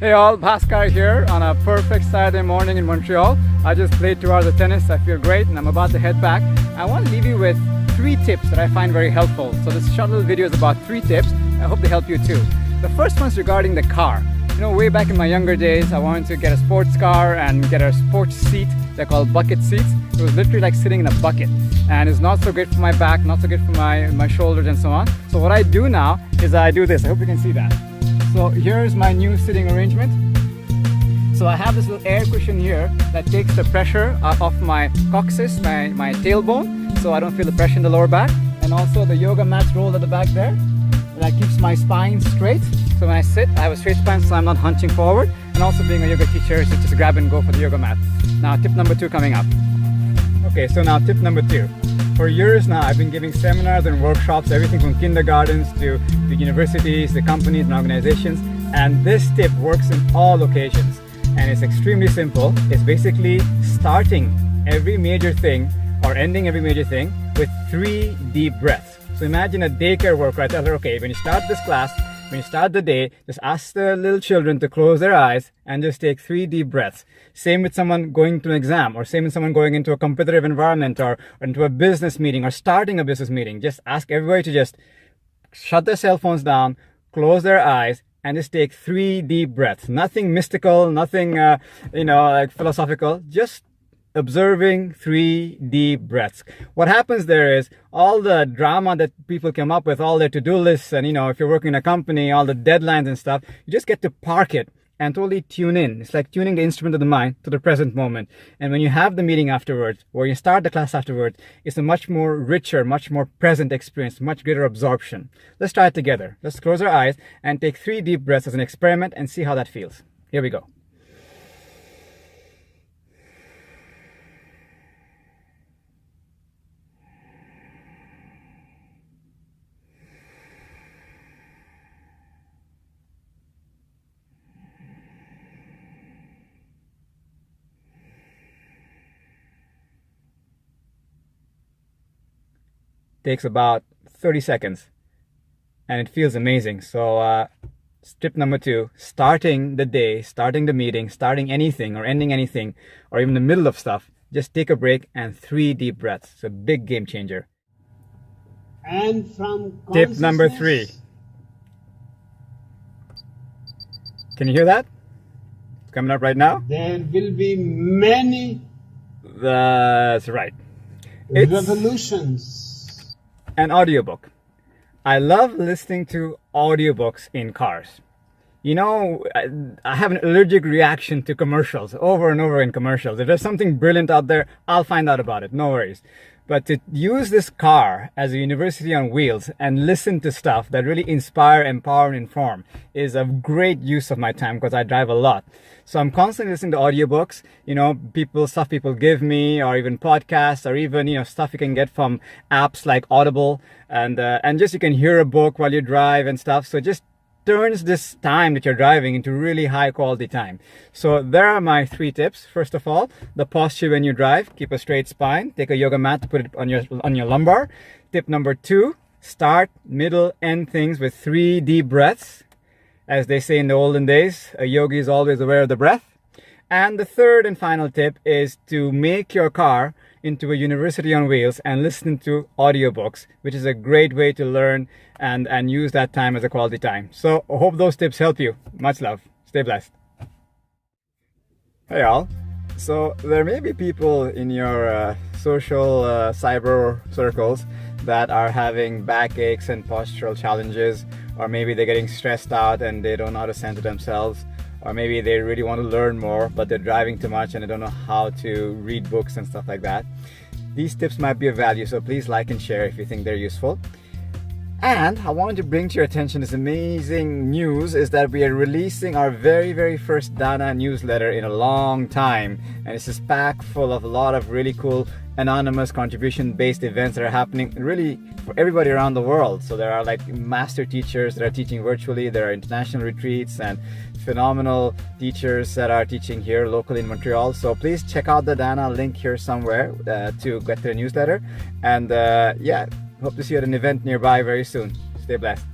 Hey all, Bhaskar here on a perfect Saturday morning in Montreal. I just played 2 hours of tennis, I feel great, and I'm about to head back. I want to leave you with 3 tips that I find very helpful. So this short little video is about 3 tips. I hope they help you too. The first one's regarding the car. You know, way back in my younger days, I wanted to get a sports car and get a sports seat. They're called bucket seats. It was literally like sitting in a bucket. And it's not so great for my back, not so good for my shoulders and so on. So what I do now is I do this. I hope you can see that. So here's my new sitting arrangement. So I have this little air cushion here that takes the pressure off my coccyx, my tailbone, so I don't feel the pressure in the lower back. And also the yoga mat's rolled at the back there. That keeps my spine straight. So when I sit, I have a straight spine so I'm not hunching forward. And also being a yoga teacher, is just grab and go for the yoga mat. Now tip number 2 coming up. Okay, so now tip number 2. For years now, I've been giving seminars and workshops, everything from kindergartens to the universities, the companies and organizations. And this tip works in all occasions. And it's extremely simple. It's basically starting every major thing or ending every major thing with 3 deep breaths. So imagine a daycare worker. I tell her, okay, when you start this class, when you start the day, just ask the little children to close their eyes and just take 3 deep breaths. Same with someone going to an exam, or same with someone going into a competitive environment or into a business meeting or starting a business meeting. Just ask everybody to just shut their cell phones down, close their eyes, and just take 3 deep breaths. Nothing mystical, nothing, like philosophical, just observing 3 deep breaths. What happens there is all the drama that people come up with, all their to-do lists, and if you're working in a company, all the deadlines and stuff, you just get to park it and totally tune in. It's like tuning the instrument of the mind to the present moment. And when you have the meeting afterwards, or you start the class afterwards, it's a much more richer, much more present experience, much greater absorption. Let's try it together. Let's close our eyes and take 3 deep breaths as an experiment and see how that feels. Here we go. Takes about 30 seconds and it feels amazing. So tip number 2, starting the day, starting the meeting, starting anything or ending anything, or even the middle of stuff, just take a break and 3 deep breaths. It's a big game changer. And from tip number 3. Can you hear that? It's coming up right now. There will be many That's right. It's revolutions. an audiobook. I love listening to audiobooks in cars. I have an allergic reaction to commercials, over and over in commercials. If there's something brilliant out there, I'll find out about it, no worries. But to use this car as a university on wheels and listen to stuff that really inspire, empower, and inform is a great use of my time because I drive a lot. So I'm constantly listening to audiobooks, stuff people give me, or even podcasts, or even, stuff you can get from apps like Audible, and just you can hear a book while you drive and stuff. So just turns this time that you're driving into really high quality time. So there are my 3 tips. First of all, the posture when you drive, keep a straight spine, take a yoga mat to put it on your lumbar. Tip number 2, start, middle, end things with 3 deep breaths. As they say in the olden days, a yogi is always aware of the breath. And the third and final tip is to make your car into a university on wheels and listen to audiobooks, which is a great way to learn and use that time as a quality time. So I hope those tips help you. Much love. Stay blessed. Hey all. So there may be people in your social cyber circles that are having backaches and postural challenges, or maybe they're getting stressed out and they don't know how to center themselves. Or maybe they really want to learn more, but they're driving too much and they don't know how to read books and stuff like that. These tips might be of value, so please like and share if you think they're useful. And I wanted to bring to your attention this amazing news is that we are releasing our very, very first daana newsletter in a long time. And this is packed full of a lot of really cool anonymous contribution-based events that are happening really for everybody around the world. So there are like master teachers that are teaching virtually, there are international retreats and phenomenal teachers that are teaching here locally in Montreal. So please check out the daana link here somewhere to get the newsletter. And hope to see you at an event nearby very soon. Stay blessed.